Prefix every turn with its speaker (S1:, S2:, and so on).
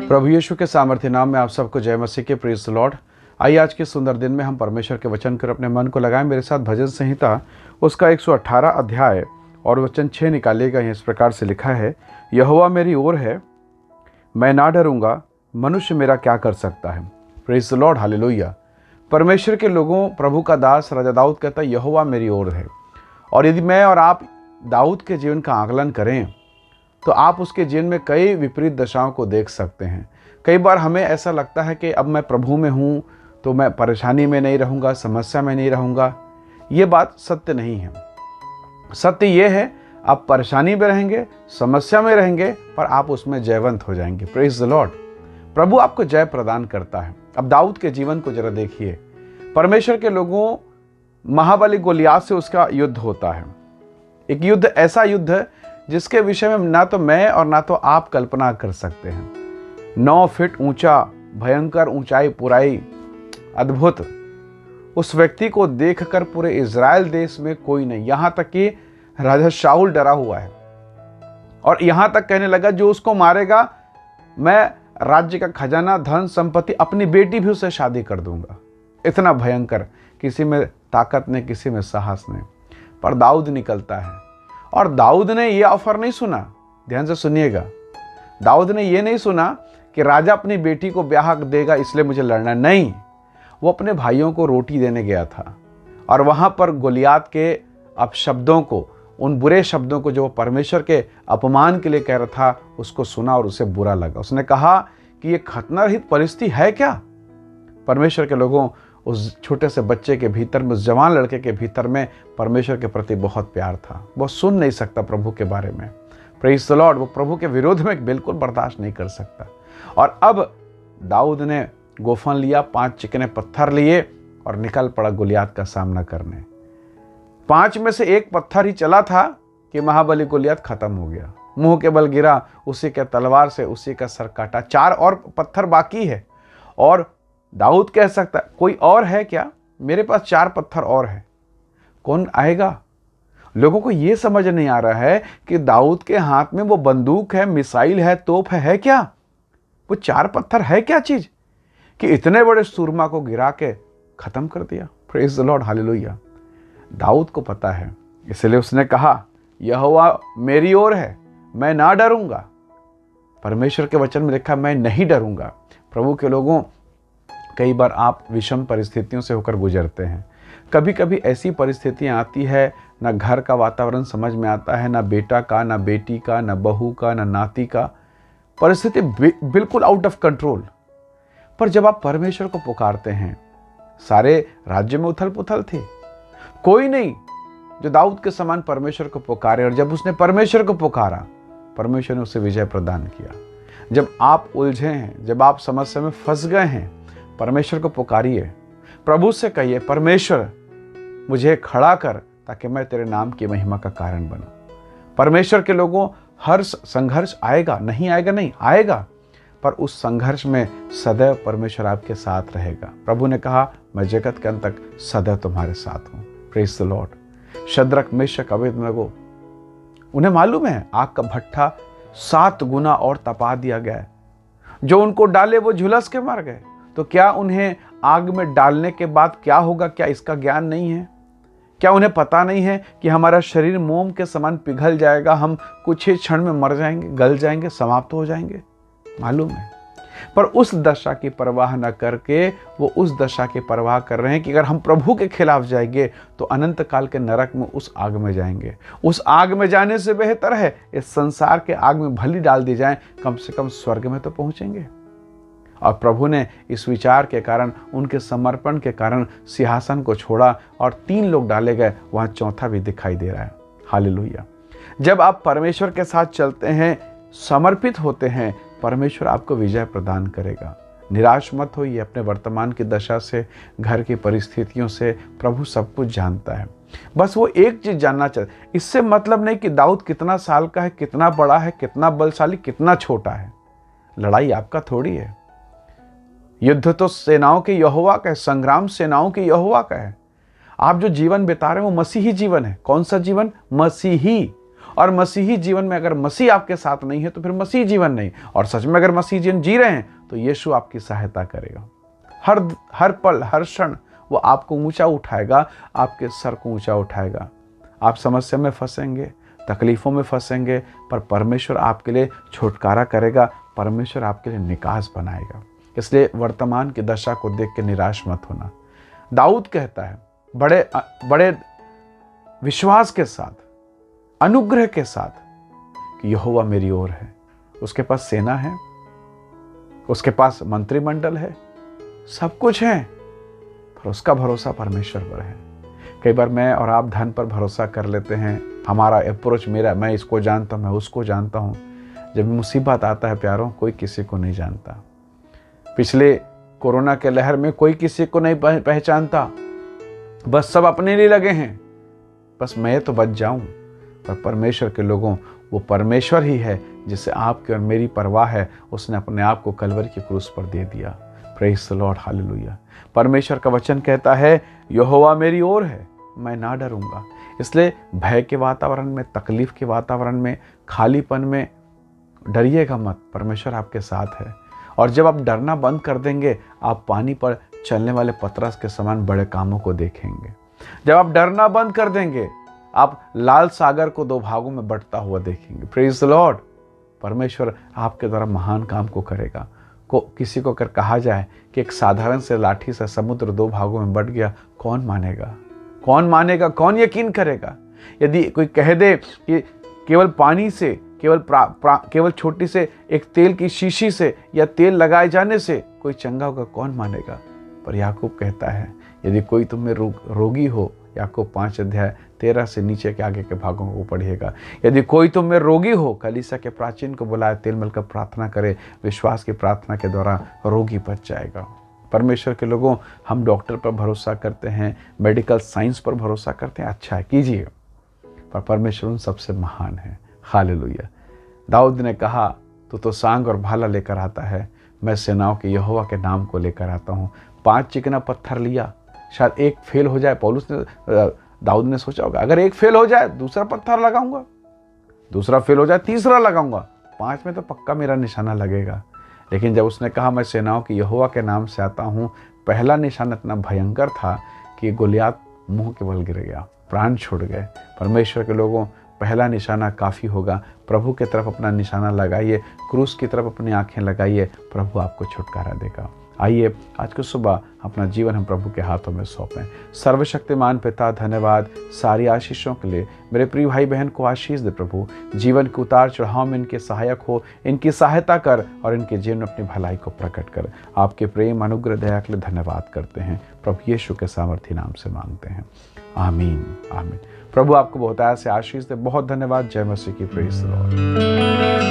S1: प्रभु यीशु के सामर्थ्य नाम में आप सबको जय मसीह के प्रेज द लॉर्ड। आइए आज के सुंदर दिन में हम परमेश्वर के वचन कर अपने मन को लगाएं। मेरे साथ भजन संहिता उसका 118 अध्याय और वचन 6 निकालिएगा। इस प्रकार से लिखा है, यहोवा मेरी ओर है, मैं ना डरूंगा, मनुष्य मेरा क्या कर सकता है। Praise the lord, hallelujah. परमेश्वर के लोगों, प्रभु का दास राजा दाऊद कहता है, यहोवा मेरी ओर है। और यदि मैं और आप दाऊद के जीवन का आकलन करें तो आप उसके जीवन में कई विपरीत दशाओं को देख सकते हैं। कई बार हमें ऐसा लगता है कि अब मैं प्रभु में हूँ तो मैं परेशानी में नहीं रहूँगा, समस्या में नहीं रहूँगा। ये बात सत्य नहीं है। सत्य ये है, आप परेशानी में रहेंगे, समस्या में रहेंगे, पर आप उसमें जयवंत हो जाएंगे। Praise the Lord. प्रभु आपको जय प्रदान करता है। अब दाऊद के जीवन को जरा देखिए। परमेश्वर के लोगों, महाबली गोलियात से उसका युद्ध होता है। एक युद्ध, ऐसा युद्ध जिसके विषय में ना तो मैं और ना तो आप कल्पना कर सकते हैं। 9 फीट ऊंचा, भयंकर ऊंचाई, पुराई, अद्भुत। उस व्यक्ति को देखकर पूरे इज़राइल देश में कोई नहीं, यहां तक कि राजा शाऊल डरा हुआ है और यहां तक कहने लगा, जो उसको मारेगा मैं राज्य का खजाना, धन संपत्ति, अपनी बेटी भी उससे शादी कर दूंगा। इतना भयंकर, किसी में ताकत नहीं, किसी में साहस नहीं। पर दाऊद निकलता है और दाऊद ने यह ऑफर नहीं सुना। ध्यान से सुनिएगा। दाऊद ने यह नहीं सुना कि राजा अपनी बेटी को ब्याह देगा इसलिए मुझे लड़ना, नहीं। वो अपने भाइयों को रोटी देने गया था और वहां पर गोलियात के अपशब्दों को, उन बुरे शब्दों को जो वो परमेश्वर के अपमान के लिए कह रहा था, उसको सुना और उसे बुरा लगा। उसने कहा कि ये खतनारहित परिस्थिति है क्या। परमेश्वर के लोगों, उस छोटे से बच्चे के भीतर में, उस जवान लड़के के भीतर में परमेश्वर के प्रति बहुत प्यार था। वो सुन नहीं सकता प्रभु के बारे में। Praise the Lord. वो प्रभु के विरोध में बिल्कुल बर्दाश्त नहीं कर सकता। और अब दाऊद ने गोफन लिया, 5 चिकने पत्थर लिए और निकल पड़ा गोलियात का सामना करने। 5 में से एक पत्थर ही चला था कि महाबली गोलियात खत्म हो गया, मुंह के बल गिरा, उसी के तलवार से उसी का सर काटा। 4 और पत्थर बाकी है और दाऊद कह सकता, कोई और है क्या? मेरे पास 4 पत्थर और है, कौन आएगा? लोगों को यह समझ नहीं आ रहा है कि दाऊद के हाथ में वो बंदूक है, मिसाइल है, तोप है क्या? वो 4 पत्थर है क्या चीज कि इतने बड़े सूरमा को गिरा के खत्म कर दिया। Praise the lord, hallelujah. दाऊद को पता है, इसलिए उसने कहा, यहोवा मेरी ओर है, मैं ना डरूंगा। परमेश्वर के वचन में लिखा, मैं नहीं डरूंगा। प्रभु के लोगों, कई बार आप विषम परिस्थितियों से होकर गुजरते हैं। कभी कभी ऐसी परिस्थितियां आती है, ना घर का वातावरण समझ में आता है, ना बेटा का, ना बेटी का, ना बहू का, ना नाती का। परिस्थिति बिल्कुल आउट ऑफ कंट्रोल। पर जब आप परमेश्वर को पुकारते हैं, सारे राज्य में उथल पुथल थी, कोई नहीं जो दाऊद के समान परमेश्वर को पुकारे। और जब उसने परमेश्वर को पुकारा, परमेश्वर ने उसे विजय प्रदान किया। जब आप उलझे हैं, जब आप समस्या में फंस गए हैं, परमेश्वर को पुकारिए। प्रभु से कहिए, परमेश्वर मुझे खड़ा कर ताकि मैं तेरे नाम की महिमा का कारण बनूं। परमेश्वर के लोगों, हर संघर्ष आएगा, नहीं आएगा नहीं, आएगा, पर उस संघर्ष में सदैव परमेश्वर आपके साथ रहेगा। प्रभु ने कहा, मैं जगत के अंत तक सदैव तुम्हारे साथ हूं। Praise the Lord. Shadrach, Meshach, Abednego, उन्हें मालूम है आग का भट्ठा 7 गुना और तपा दिया गया है। जो उनको डाले वो झुलस के मर गए। तो क्या उन्हें आग में डालने के बाद क्या होगा, क्या इसका ज्ञान नहीं है? क्या उन्हें पता नहीं है कि हमारा शरीर मोम के समान पिघल जाएगा, हम कुछ ही क्षण में मर जाएंगे, गल जाएंगे, समाप्त हो जाएंगे? मालूम है। पर उस दशा की परवाह न करके वो उस दशा की परवाह कर रहे हैं कि अगर हम प्रभु के खिलाफ जाएंगे तो अनंत काल के नरक में उस आग में जाएंगे। उस आग में जाने से बेहतर है इस संसार के आग में भली डाल दी जाए, कम से कम स्वर्ग में तो पहुंचेंगे। और प्रभु ने इस विचार के कारण, उनके समर्पण के कारण सिंहासन को छोड़ा और 3 लोग डाले गए, वहां 4था भी दिखाई दे रहा है। हालेलुया। जब आप परमेश्वर के साथ चलते हैं, समर्पित होते हैं, परमेश्वर आपको विजय प्रदान करेगा। निराश मत होइए अपने वर्तमान की दशा से, घर की परिस्थितियों से। प्रभु सब कुछ जानता है। बस वो एक चीज जानना चाहते। इससे मतलब नहीं कि दाऊद कितना साल का है, कितना बड़ा है, कितना बलशाली, कितना छोटा है। लड़ाई आपका थोड़ी है। युद्ध तो सेनाओं के यहोवा का है, संग्राम सेनाओं के यहोवा का है। आप जो जीवन बिता रहे हो वो मसीही जीवन है। कौन सा जीवन? मसीही। और मसीही जीवन में अगर मसीह आपके साथ नहीं है तो फिर मसीह जीवन नहीं। और सच में अगर मसीह जीवन जी रहे हैं तो यीशु आपकी सहायता करेगा। हर पल हर क्षण वो आपको ऊंचा उठाएगा, आपके सर को ऊंचा उठाएगा। आप समस्या में फंसेंगे, तकलीफ़ों में फंसेंगे, पर परमेश्वर आपके लिए छुटकारा करेगा, परमेश्वर आपके लिए निकास बनाएगा। इसलिए वर्तमान की दशा को देख के निराश मत होना। दाऊद कहता है बड़े विश्वास के साथ, अनुग्रह के साथ कि यहोवा मेरी ओर है। उसके पास सेना है, उसके पास मंत्रिमंडल है, सब कुछ है, पर उसका भरोसा परमेश्वर पर है। कई बार मैं और आप धन पर भरोसा कर लेते हैं। हमारा अप्रोच मैं इसको जानता हूँ, मैं उसको जानता हूँ। जब मुसीबत आता है प्यारों, कोई किसी को नहीं जानता। पिछले कोरोना के लहर में कोई किसी को नहीं पहचानता, बस सब अपने लिए लगे हैं, बस मैं तो बच जाऊं। पर परमेश्वर के लोगों, वो परमेश्वर ही है जिसे आपकी और मेरी परवाह है। उसने अपने आप को कलवरी की क्रूस पर दे दिया। Praise the lord, hallelujah. परमेश्वर का वचन कहता है यहोवा मेरी ओर है, मैं ना डरूंगा। इसलिए भय के वातावरण में, तकलीफ के वातावरण में, खालीपन में डरिएगा मत, परमेश्वर आपके साथ है। और जब आप डरना बंद कर देंगे, आप पानी पर चलने वाले पतरस के समान बड़े कामों को देखेंगे। जब आप डरना बंद कर देंगे, आप लाल सागर को दो भागों में बंटता हुआ देखेंगे। Praise the Lord. परमेश्वर आपके द्वारा महान काम को करेगा। किसी को अगर कहा जाए कि एक साधारण से लाठी से समुद्र दो भागों में बंट गया, कौन मानेगा? कौन मानेगा? कौन यकीन करेगा? यदि कोई कह दे कि केवल पानी से, केवल छोटी से एक तेल की शीशी से या तेल लगाए जाने से कोई चंगा होगा, कौन मानेगा? पर याकूब कहता है यदि कोई तुम में रोगी हो, याकूब 5:13 से नीचे के आगे के भागों को पढ़िएगा। यदि कोई तुम में रोगी हो, कलीसिया के प्राचीन को बुलाए, तेल मिलकर प्रार्थना करे। विश्वास की प्रार्थना के द्वारा रोगी बच जाएगा। परमेश्वर के लोगों, हम डॉक्टर पर भरोसा करते हैं, मेडिकल साइंस पर भरोसा करते हैं, अच्छा है, कीजिए, पर परमेश्वर उन सबसे महान है। हालेलुया। दाऊद ने कहा तू तो सांग और भाला लेकर आता है, मैं सेनाओं के यहोवा के नाम को लेकर आता हूँ। 5 चिकना पत्थर लिया, शायद एक फेल हो जाए। दाऊद ने सोचा होगा अगर एक फेल हो जाए दूसरा पत्थर लगाऊंगा, दूसरा फेल हो जाए तीसरा लगाऊंगा, 5 में तो पक्का मेरा निशाना लगेगा। लेकिन जब उसने कहा मैं सेनाओं के यहोवा के नाम से आता हूँ, पहला निशाना इतना भयंकर था कि गोलियात मुंह के बल गिर गया, प्राण छूट गए। परमेश्वर के लोगों, पहला निशाना काफ़ी होगा। प्रभु की तरफ अपना निशाना लगाइए, क्रूस की तरफ अपनी आंखें लगाइए, प्रभु आपको छुटकारा देगा। आइए आज को सुबह अपना जीवन हम प्रभु के हाथों में सौंपें। सर्वशक्तिमान पिता, धन्यवाद सारी आशीषों के लिए। मेरे प्रिय भाई बहन को आशीष दे प्रभु, जीवन के उतार चढ़ाव में इनके सहायक हो, इनकी सहायता कर और इनके जीवन में अपनी भलाई को प्रकट कर। आपके प्रेम, अनुग्रह, दया के लिए धन्यवाद करते हैं। प्रभु यीशु के सामर्थी नाम से मांगते हैं, आमीन आमीन। प्रभु आपको बहुत से आशीष दे। बहुत धन्यवाद। जय मसीह की। Praise the Lord.